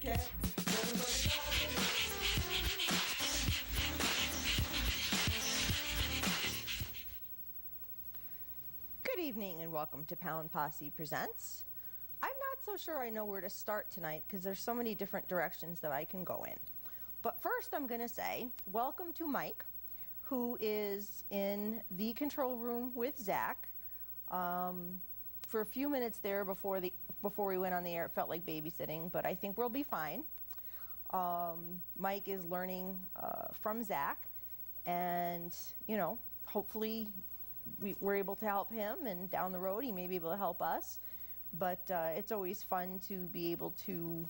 cat. Good evening and welcome to Posse Presents. I'm not so sure I know where to start tonight because there's so many different directions that I can go in. But first I'm going to say welcome to Mike, who is in the control room with Zach. For a few minutes there before we went on the air, it felt like babysitting, but I think we'll be fine. Mike is learning from Zach, and hopefully we're able to help him, and down the road he may be able to help us. But it's always fun to be able to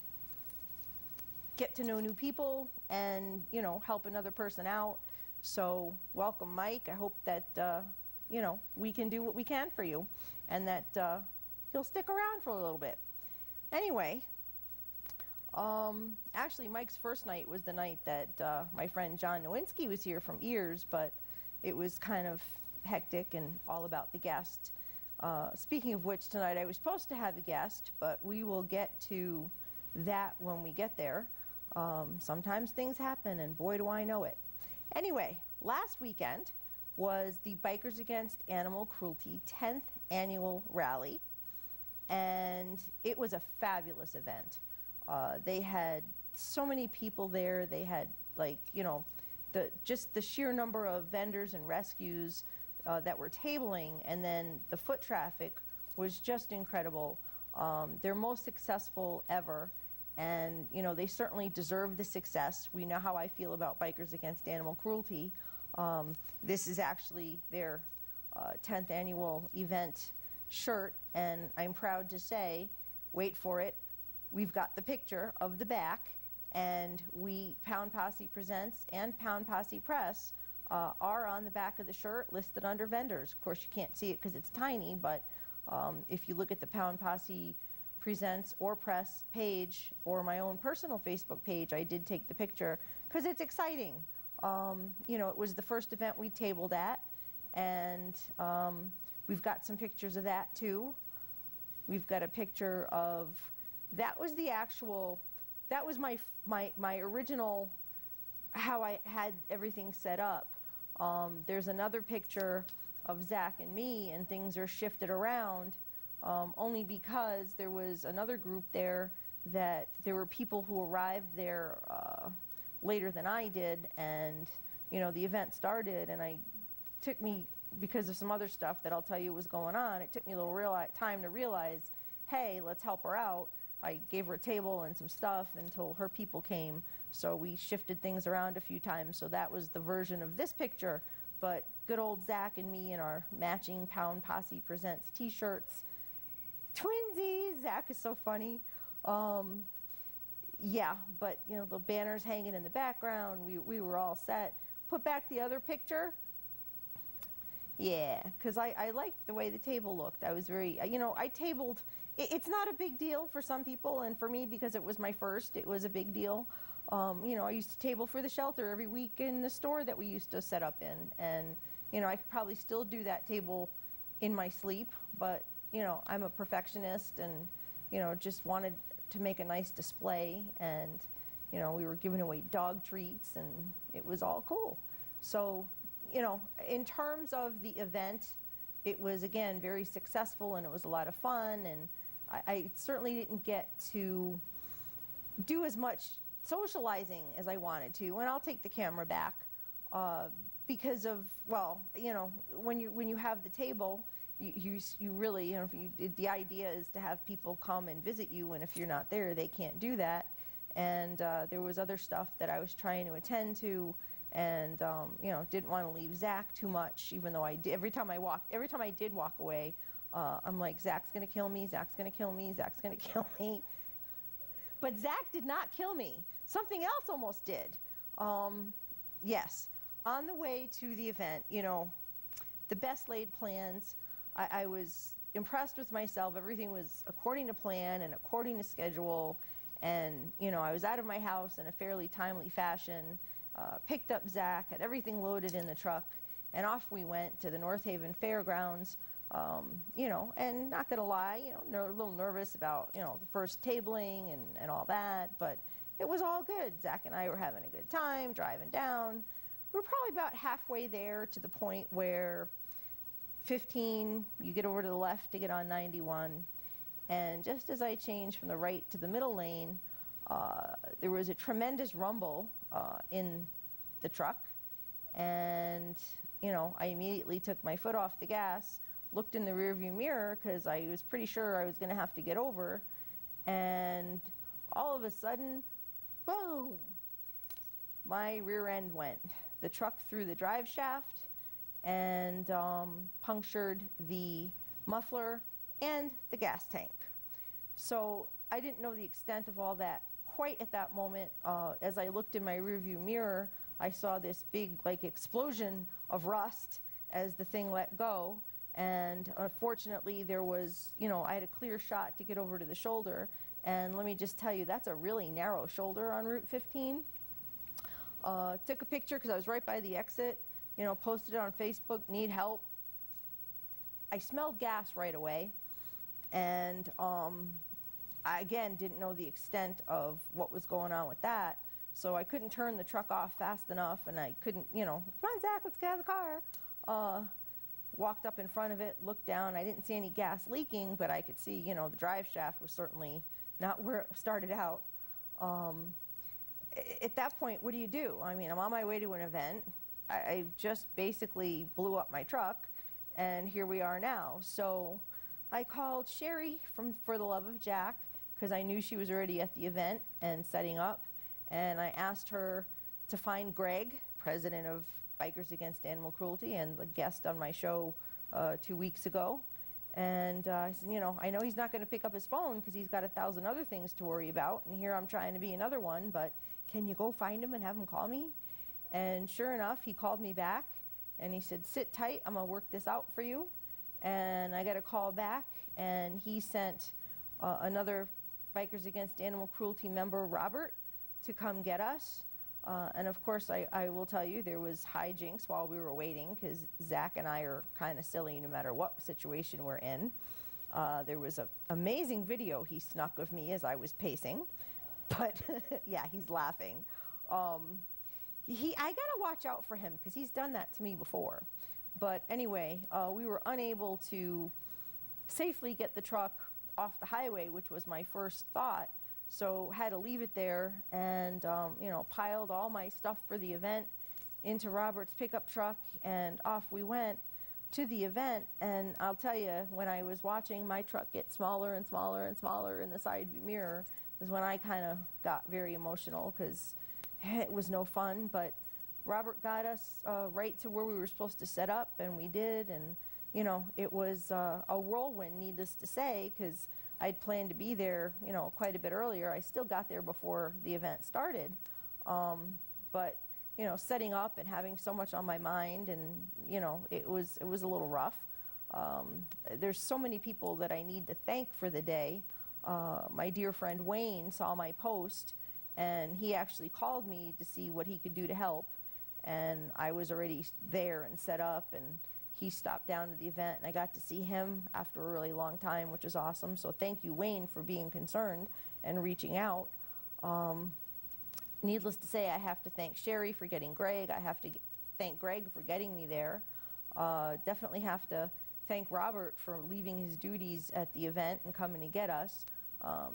get to know new people and help another person out. So welcome, Mike. I hope that we can do what we can for you, and that you'll stick around for a little bit. Anyway, actually Mike's first night was the night that my friend John Nowinski was here from Ears, but it was kind of hectic and all about the guest. Speaking of which, tonight I was supposed to have a guest, but we will get to that when we get there. Sometimes things happen, and boy do I know it. Anyway, last weekend was the Bikers Against Animal Cruelty 10th Annual Rally, and it was a fabulous event. They had so many people there. They had just the sheer number of vendors and rescues that were tabling, and then the foot traffic was just incredible. Their most successful ever, and they certainly deserve the success. We know how I feel about Bikers Against Animal Cruelty. This is actually their 10th annual event shirt, and I'm proud to say, wait for it, we've got the picture of the back, and Pound Posse Presents and Pound Posse Press are on the back of the shirt listed under vendors. Of course, you can't see it because it's tiny, but if you look at the Pound Posse Presents or Press page or my own personal Facebook page, I did take the picture because it's exciting. It was the first event we tabled at, and we've got some pictures of that too. We've got a picture of, that was my original, how I had everything set up. There's another picture of Zach and me, and things are shifted around only because there was another group there, that there were people who arrived there later than I did, and the event started, and because of some other stuff that I'll tell you was going on, it took me a little time to realize, hey, let's help her out. I gave her a table and some stuff until her people came, so we shifted things around a few times. So that was the version of this picture, but good old Zach and me in our matching Pound Posse Presents t-shirts. Twinsies! Zach is so funny. Yeah, but the banners hanging in the background, we were all set. Put back the other picture. Yeah, because I liked the way the table looked. I was very, I tabled. It's not a big deal for some people, and for me, because it was my first, it was a big deal. I used to table for the shelter every week in the store that we used to set up in, and I could probably still do that table in my sleep, but I'm a perfectionist, and just wanted to make a nice display, and we were giving away dog treats, and it was all cool. So in terms of the event, it was, again, very successful, and it was a lot of fun, and I certainly didn't get to do as much socializing as I wanted to, and I'll take the camera back because of, when you have the table, you really, the idea is to have people come and visit you, and if you're not there, they can't do that. And there was other stuff that I was trying to attend to, and didn't want to leave Zach too much, even though I did. Every time I did walk away, I'm like, Zach's gonna kill me, Zach's gonna kill me, Zach's gonna kill me. But Zach did not kill me. Something else almost did. Yes, on the way to the event, the best laid plans. I was impressed with myself. Everything was according to plan and according to schedule, and I was out of my house in a fairly timely fashion. Picked up Zach, had everything loaded in the truck, and off we went to the North Haven Fairgrounds. You know, and not gonna lie, you know, a little nervous about, you know, the first tabling and all that, but it was all good. Zach and I were having a good time driving down. We were probably about halfway there to the point where 15, you get over to the left to get on 91, and just as I changed from the right to the middle lane, there was a tremendous rumble in the truck, and you know, I immediately took my foot off the gas, looked in the rearview mirror because I was pretty sure I was going to have to get over, and all of a sudden, boom, my rear end went. The truck through the drive shaft and punctured the muffler and the gas tank. So I didn't know the extent of all that quite at that moment. As I looked in my rearview mirror, I saw this big like explosion of rust as the thing let go. And unfortunately there was, you know, I had a clear shot to get over to the shoulder. And let me just tell you, that's a really narrow shoulder on Route 15. Took a picture because I was right by the exit, you know, posted it on Facebook, need help. I smelled gas right away. And I, again, didn't know the extent of what was going on with that. So I couldn't turn the truck off fast enough, and I couldn't, you know, come on, Zach, let's get out of the car. Walked up in front of it, looked down. I didn't see any gas leaking, but I could see, you know, the drive shaft was certainly not where it started out. At that point, what do? I mean, I'm on my way to an event. I just basically blew up my truck, and here we are now. So I called Sherry from For the Love of Jack, because I knew she was already at the event and setting up, and I asked her to find Greg, president of Bikers Against Animal Cruelty and the guest on my show 2 weeks ago. And I said, you know, I know he's not going to pick up his phone because he's got 1,000 other things to worry about, and here I'm trying to be another one, but can you go find him and have him call me? And sure enough, he called me back, and he said, sit tight, I'm going to work this out for you. And I got a call back, and he sent another Bikers Against Animal Cruelty member, Robert, to come get us. And of course, I will tell you, there was hijinks while we were waiting, because Zach and I are kind of silly no matter what situation we're in. There was an amazing video he snuck of me as I was pacing, but yeah, he's laughing. I gotta watch out for him, because he's done that to me before. But anyway, we were unable to safely get the truck off the highway, which was my first thought. So had to leave it there, and you know, piled all my stuff for the event into Robert's pickup truck, and off we went to the event. And I'll tell you, when I was watching my truck get smaller and smaller and smaller in the side view mirror is when I kind of got very emotional, because it was no fun. But Robert got us right to where we were supposed to set up, and we did. And you know, it was a whirlwind, needless to say, because I'd planned to be there, you know, quite a bit earlier. I still got there before the event started. But, you know, setting up and having so much on my mind, and, you know, it was a little rough. There's so many people that I need to thank for the day. My dear friend Wayne saw my post, and he actually called me to see what he could do to help. And I was already there and set up, and he stopped down to the event, and I got to see him after a really long time, which is awesome. So thank you, Wayne, for being concerned and reaching out. Needless to say, I have to thank Sherry for getting Greg. I have to thank Greg for getting me there. Definitely have to thank Robert for leaving his duties at the event and coming to get us,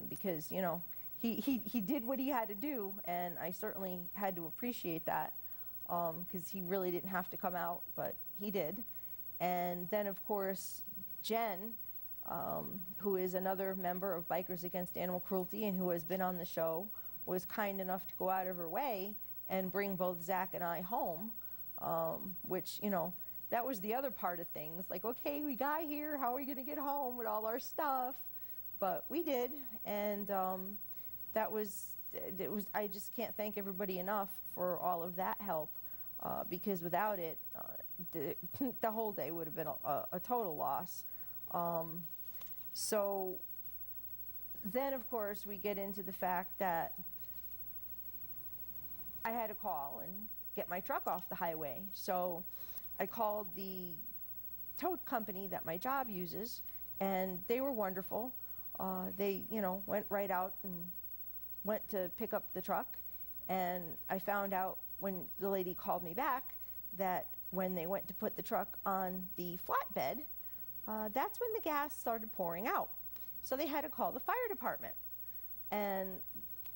because, you know, he did what he had to do, and I certainly had to appreciate that, because he really didn't have to come out, but he did. And then, of course, Jen, who is another member of Bikers Against Animal Cruelty and who has been on the show, was kind enough to go out of her way and bring both Zach and I home, which, you know, that was the other part of things. Like, okay, we got here, how are we going to get home with all our stuff? But we did, and that was, I just can't thank everybody enough for all of that help. Because without it, the whole day would have been a total loss. So then, of course, we get into the fact that I had to call and get my truck off the highway. So I called the tow company that my job uses, and they were wonderful. They, went right out and went to pick up the truck, and I found out when the lady called me back that when they went to put the truck on the flatbed, that's when the gas started pouring out. So they had to call the fire department. And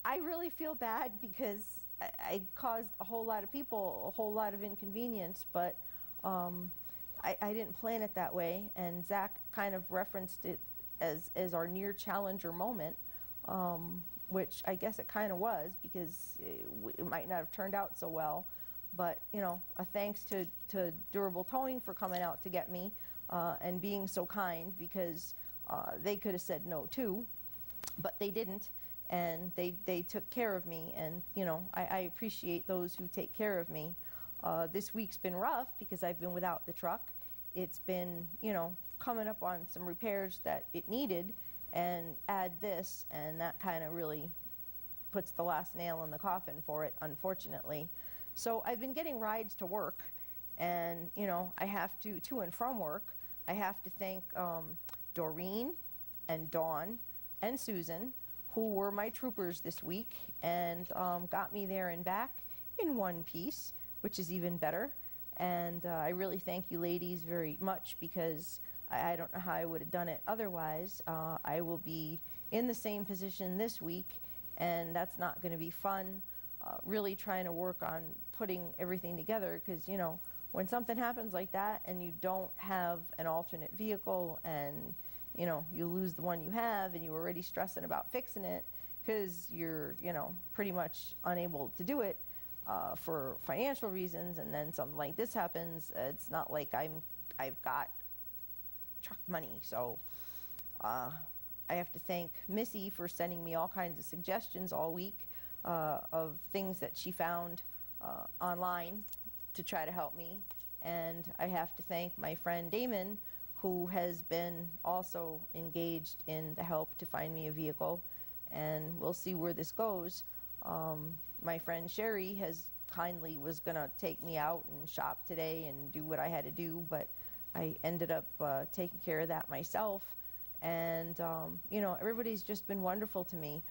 I really feel bad because I caused a whole lot of people a whole lot of inconvenience, but I didn't plan it that way. And Zach kind of referenced it as our near challenger moment, which I guess it kind of was, because it might not have turned out so well. But, a thanks to Durable Towing for coming out to get me and being so kind, because they could have said no too, but they didn't. And they took care of me, and I appreciate those who take care of me. This week's been rough because I've been without the truck. It's been, coming up on some repairs that it needed, and add this, and that kind of really puts the last nail in the coffin for it, unfortunately. So I've been getting rides to work, and I have to and from work. I have to thank Doreen and Dawn and Susan, who were my troopers this week, and got me there and back in one piece, which is even better. And I really thank you ladies very much, because I don't know how I would have done it otherwise. I will be in the same position this week, and that's not going to be fun. Really trying to work on putting everything together, because when something happens like that and you don't have an alternate vehicle, and you lose the one you have, and you're already stressing about fixing it because you're pretty much unable to do it for financial reasons, and then something like this happens, it's not like I've got truck money. So I have to thank Missy for sending me all kinds of suggestions all week of things that she found online to try to help me. And I have to thank my friend Damon, who has been also engaged in the help to find me a vehicle. And we'll see where this goes. My friend Sherry kindly was going to take me out and shop today and do what I had to do, but I ended up taking care of that myself. And, everybody's just been wonderful to me.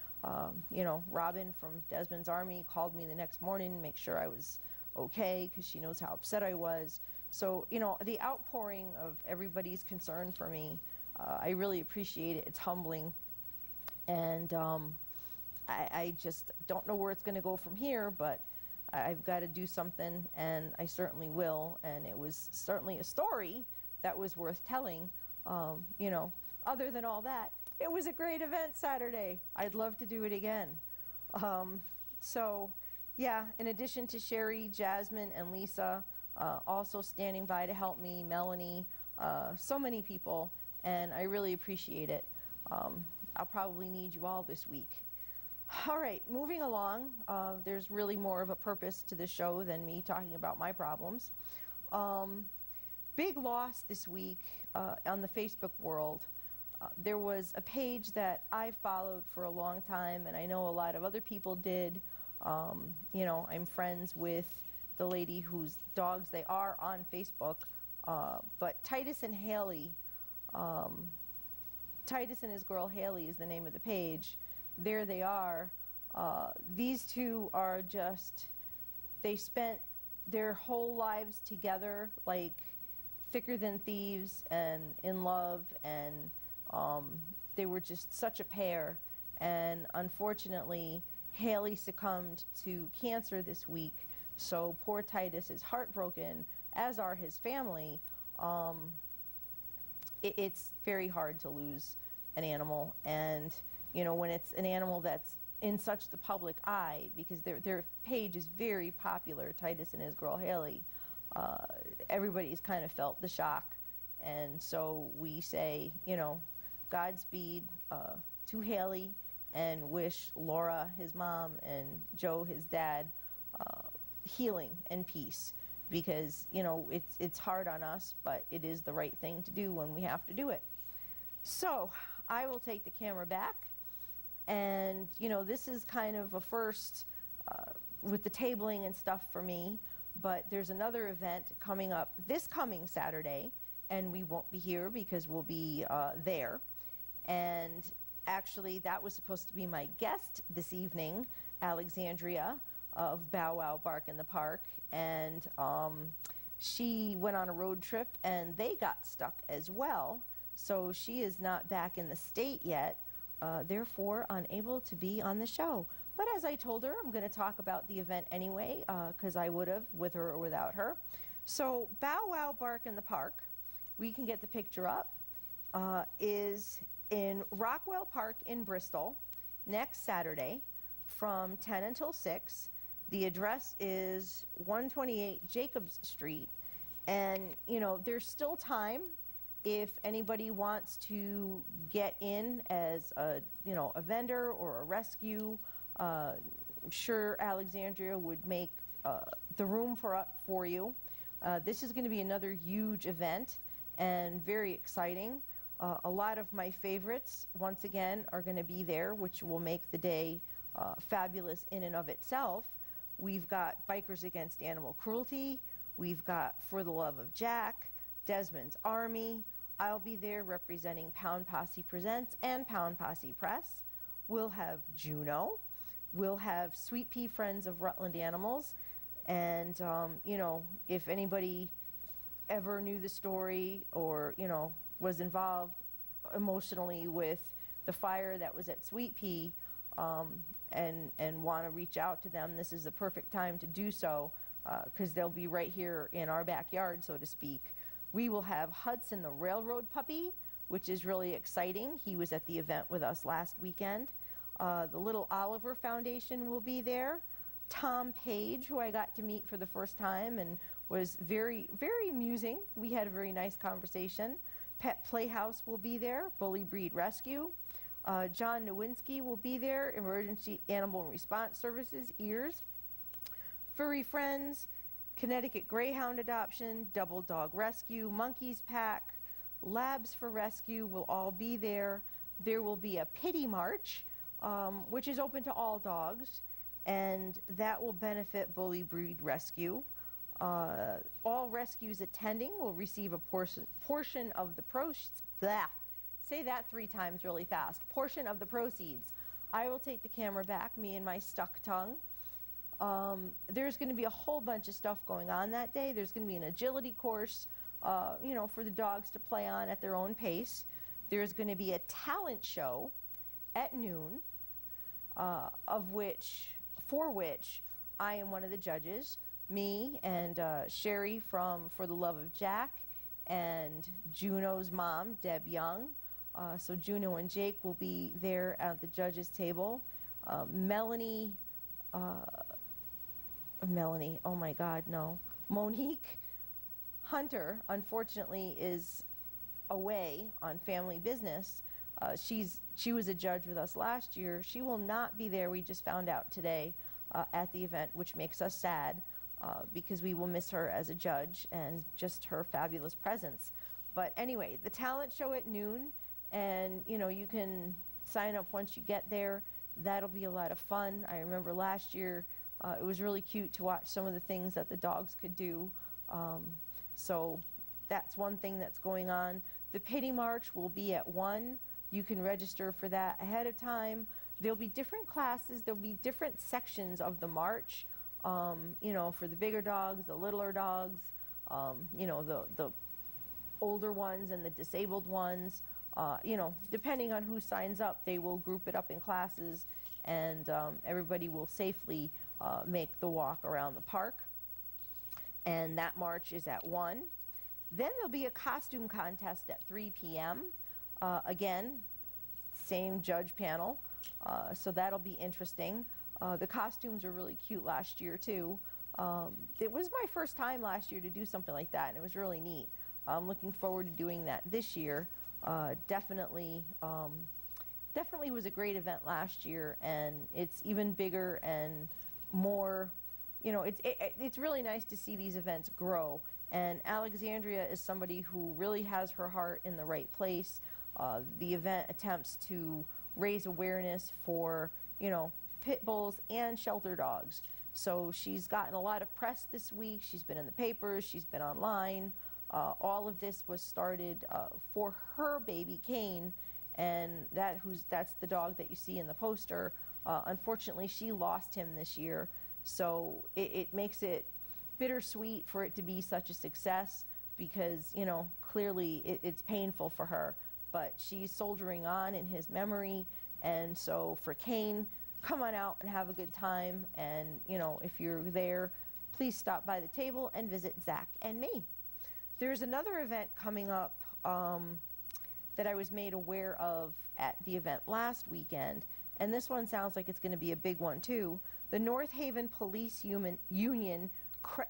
Robin from Desmond's Army called me the next morning to make sure I was okay, because she knows how upset I was. So, the outpouring of everybody's concern for me, I really appreciate it. It's humbling. And I just don't know where it's going to go from here, but I've got to do something, and I certainly will. And it was certainly a story that was worth telling. Other than all that, it was a great event Saturday. I'd love to do it again. So, yeah, in addition to Sherry, Jasmine, and Lisa, also standing by to help me, Melanie, so many people, and I really appreciate it. I'll probably need you all this week. All right, moving along. There's really more of a purpose to the show than me talking about my problems. Big loss this week on the Facebook world. There was a page that I followed for a long time, and I know a lot of other people did. I'm friends with the lady whose dogs they are on Facebook, but Titus and Haley, Titus and his girl Haley is the name of the page. There they are. These two are just, they spent their whole lives together, like thicker than thieves and in love, and they were just such a pair. And unfortunately, Haley succumbed to cancer this week, so poor Titus is heartbroken, as are his family. It's very hard to lose an animal, and when it's an animal that's in such the public eye, because their page is very popular, Titus and his girl Haley, everybody's kind of felt the shock. And so we say, Godspeed to Haley, and wish Laura, his mom, and Joe, his dad, healing and peace, because it's hard on us, but it is the right thing to do when we have to do it. So I will take the camera back, and this is kind of a first with the tabling and stuff for me, but there's another event coming up this coming Saturday, and we won't be here because we'll be there. And actually, that was supposed to be my guest this evening, Alexandria of B.A.A.C in the Park, and she went on a road trip and they got stuck as well. So she is not back in the state yet, therefore unable to be on the show. But as I told her, I'm going to talk about the event anyway, because I would have with her or without her. So B.A.A.C in the Park, we can get the picture up, is in Rockwell Park in Bristol next Saturday from 10 until 6. The address is 128 Jacobs Street. And, you know, there's still time if anybody wants to get in as a, you know, a vendor or a rescue. I'm sure Alexandria would make the room for you. This is going to be another huge event and very exciting. A lot of my favorites, once again, are going to be there, which will make the day fabulous in and of itself. We've got Bikers Against Animal Cruelty. We've got For the Love of Jack, Desmond's Army. I'll be there representing Pound Posse Presents and Pound Posse Press. We'll have Juno. We'll have Sweet Pea Friends of Rutland Animals. And, you know, if anybody ever knew the story or, you know, was involved emotionally with the fire that was at Sweet Pea, and want to reach out to them, this is the perfect time to do so, because they'll be right here in our backyard, so to speak. We will have Hudson the Railroad Puppy, which is really exciting. He was at the event with us last weekend. The Little Oliver Foundation will be there. Tom Page, who I got to meet for the first time and was very, very amusing. We had a very nice conversation. Pet Playhouse will be there. Bully Breed Rescue. John Nowinski will be there. Emergency Animal Response Services, EARS. Furry Friends, Connecticut Greyhound Adoption, Double Dog Rescue, Monkeys Pack, Labs for Rescue will all be there. There will be a pity march, which is open to all dogs, and that will benefit Bully Breed Rescue. All rescues attending will receive a portion of the proceeds. Say that 3 times really fast. Portion of the proceeds. I will take the camera back, me and my stuck tongue. There's going to be a whole bunch of stuff going on that day. There's going to be an agility course, you know, for the dogs to play on at their own pace. There's going to be a talent show at noon, for which I am one of the judges. Me and Sherry from For the Love of Jack and Juno's mom, Deb Young. So Juno and Jake will be there at the judges' table. Melanie, oh my God, no. Monique Hunter, unfortunately, is away on family business. She was a judge with us last year. She will not be there, we just found out today, at the event, which makes us sad, because we will miss her as a judge and just her fabulous presence. But anyway, the talent show at noon, and you know, you can sign up once you get there. That'll be a lot of fun. I remember last year, it was really cute to watch some of the things that the dogs could do. So that's one thing that's going on. The Pity March will be at 1. You can register for that ahead of time. There'll be different classes. There'll be different sections of the march, you know, for the bigger dogs, the littler dogs, you know, the older ones and the disabled ones. You know, depending on who signs up, they will group it up in classes, and everybody will safely make the walk around the park. And that march is at 1. Then there'll be a costume contest at 3 p.m. Again, same judge panel, so that'll be interesting. The costumes are really cute last year too. It was my first time last year to do something like that, and it was really neat. I'm looking forward to doing that this year. Definitely was a great event last year, and it's even bigger and more, you know, it's really nice to see these events grow. And Alexandria is somebody who really has her heart in the right place. The event attempts to raise awareness for, you know, pit bulls and shelter dogs. So she's gotten a lot of press this week. She's been in the papers, she's been online. All of this was started for her baby Kane, and that's the dog that you see in the poster. Unfortunately, she lost him this year, so it makes it bittersweet for it to be such a success, because clearly it's painful for her, but she's soldiering on in his memory. And so for Kane, come on out and have a good time, and if you're there, please stop by the table and visit Zach and me. There's another event coming up that I was made aware of at the event last weekend, and this one sounds like it's going to be a big one too. The North Haven Police Union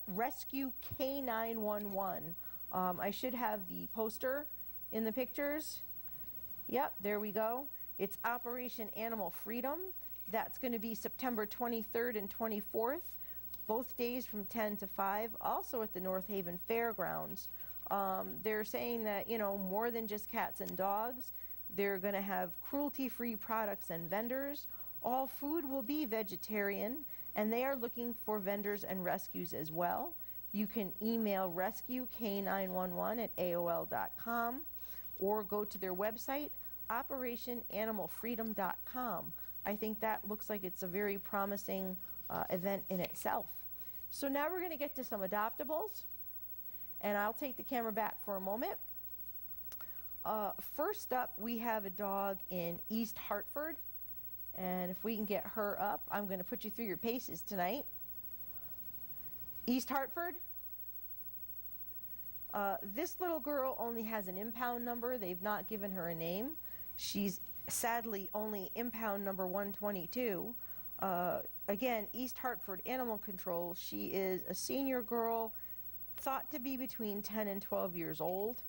Rescue K911. I should have the poster in the pictures. Yep, there we go. It's Operation Animal Freedom. That's going to be September 23rd and 24th, both days from 10 to 5, also at the North Haven Fairgrounds. They're saying that, more than just cats and dogs, they're going to have cruelty-free products and vendors. All food will be vegetarian, and they are looking for vendors and rescues as well. You can email rescuek911@aol.com or go to their website, operationanimalfreedom.com. I think that looks like it's a very promising event in itself. So now we're going to get to some adoptables, and I'll take the camera back for a moment. First up, we have a dog in East Hartford, and if we can get her up, I'm going to put you through your paces tonight. East Hartford. This little girl only has an impound number. They've not given her a name. She's sadly only impound number 122. Again, East Hartford Animal Control. She is a senior girl, thought to be between 10 and 12 years old.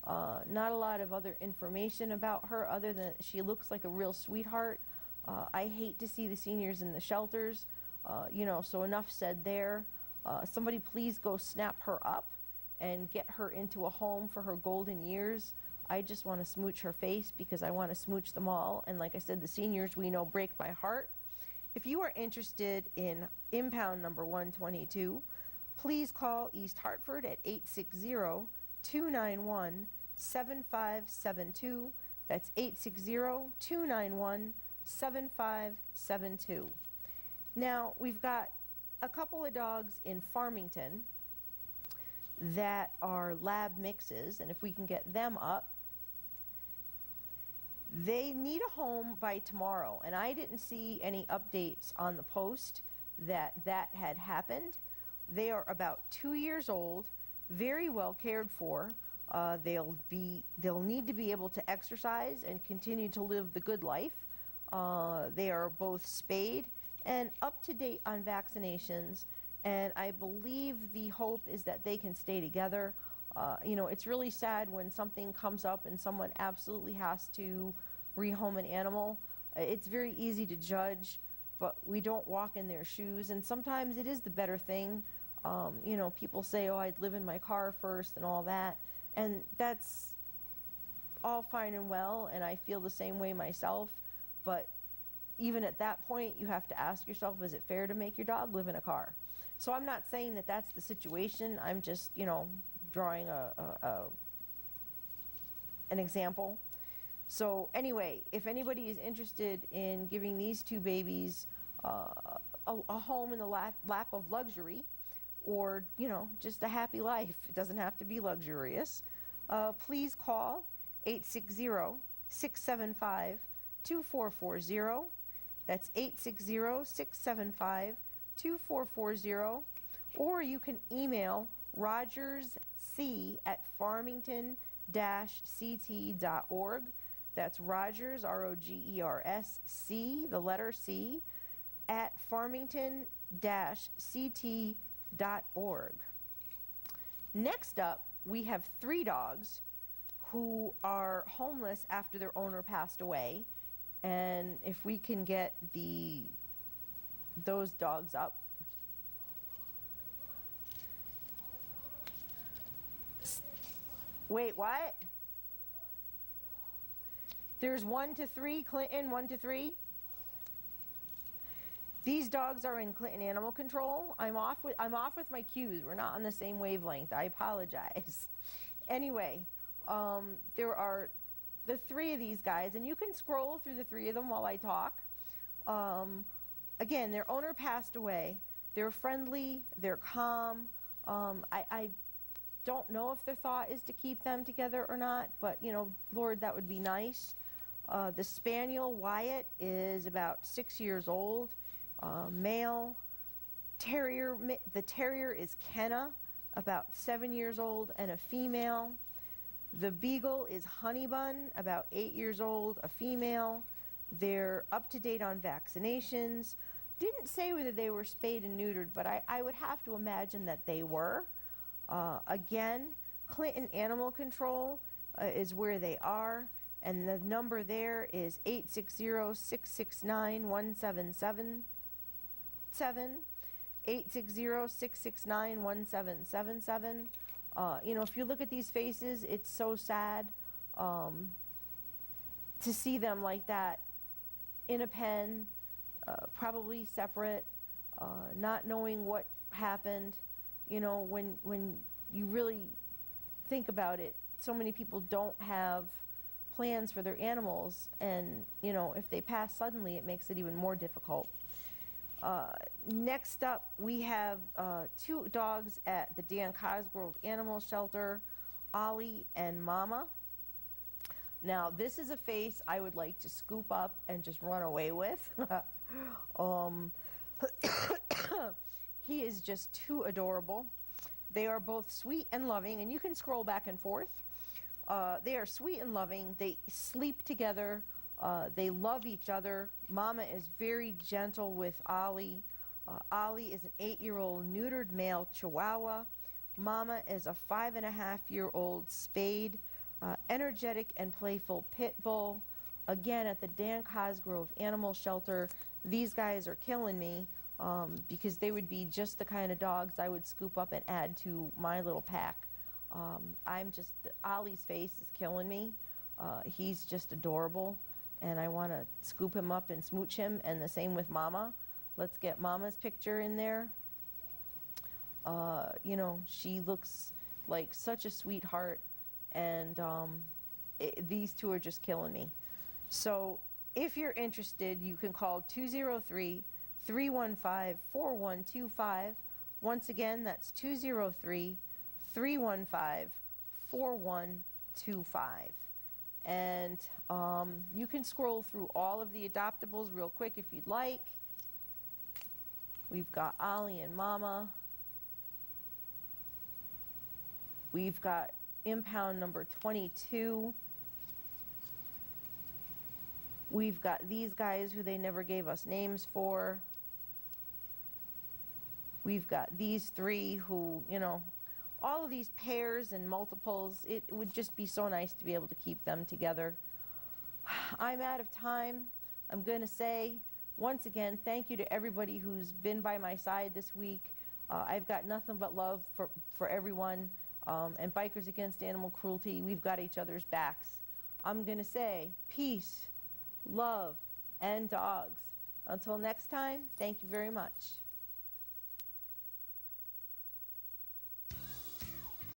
Not a lot of other information about her other than she looks like a real sweetheart. I hate to see the seniors in the shelters, so enough said there. Somebody please go snap her up and get her into a home for her golden years. I just want to smooch her face because I want to smooch them all. And like I said, the seniors we know break my heart. If you are interested in impound number 122, please call East Hartford at 860-291-7572. That's 860-291-7572. Now, we've got a couple of dogs in Farmington that are lab mixes, and if we can get them up, they need a home by tomorrow, and I didn't see any updates on the post that had happened. They are about 2 years old, very well cared for. They'll need to be able to exercise and continue to live the good life. They are both spayed and up to date on vaccinations, and I believe the hope is that they can stay together. It's really sad when something comes up and someone absolutely has to rehome an animal. It's very easy to judge, but we don't walk in their shoes, and sometimes it is the better thing. People say, oh, I'd live in my car first and all that, and that's all fine and well, and I feel the same way myself, but even at that point, you have to ask yourself, is it fair to make your dog live in a car? So I'm not saying that that's the situation. I'm just, drawing an example. So anyway, if anybody is interested in giving these two babies a home in the lap of luxury, or, just a happy life, it doesn't have to be luxurious, please call 860-675-2440. That's 860-675-2440, or you can email rogersc@farmington-ct.org. That's Rogers, ROGERSC, the letter C, at farmington-ct.org. Next up, we have 3 dogs who are homeless after their owner passed away. And if we can get those dogs up. Wait, what? There's 1 to 3, Clinton, 1 to 3. These dogs are in Clinton Animal Control. I'm off with my cues. We're not on the same wavelength. I apologize. Anyway, there are the three of these guys, and you can scroll through the three of them while I talk. Again, their owner passed away. They're friendly, they're calm. I don't know if their thought is to keep them together or not, but you know, Lord, that would be nice. The Spaniel, Wyatt, is about 6 years old, male. Terrier, the Terrier is Kenna, about 7 years old, and a female. The Beagle is Honeybun, about 8 years old, a female. They're up to date on vaccinations. Didn't say whether they were spayed and neutered, but I would have to imagine that they were. Again, Clinton Animal Control is where they are, and the number there is 860-669-1777. 860-669-1777. You know, if you look at these faces, it's so sad to see them like that in a pen, probably separate, not knowing what happened. You know, when you really think about it, so many people don't have plans for their animals, and you know, if they pass suddenly, it makes it even more difficult. Next up, we have two dogs at the Dan Cosgrove Animal Shelter, Ollie and Mama. Now, this is a face I would like to scoop up and just run away with. He is just too adorable. They are both sweet and loving, and you can scroll back and forth. They are sweet and loving. They sleep together. They love each other. Mama is very gentle with Ollie. Ollie is an 8-year-old neutered male Chihuahua. Mama is a 5.5-year-old spayed, energetic and playful pit bull. Again, at the Dan Cosgrove Animal Shelter, these guys are killing me because they would be just the kind of dogs I would scoop up and add to my little pack. Ollie's face is killing me. He's just adorable, and I want to scoop him up and smooch him, and the same with Mama. Let's get Mama's picture in there. You know, she looks like such a sweetheart, and these two are just killing me. So if you're interested, you can call 203-315-4125. Once again, that's 203-315-4125. And you can scroll through all of the adoptables real quick if you'd like. We've got Ollie and Mama. We've got impound number 22. We've got these guys who they never gave us names for. We've got these three who, you know, all of these pairs and multiples, it would just be so nice to be able to keep them together. I'm out of time. I'm going to say, once again, thank you to everybody who's been by my side this week. I've got nothing but love for everyone. And Bikers Against Animal Cruelty, we've got each other's backs. I'm going to say peace, love, and dogs. Until next time, thank you very much.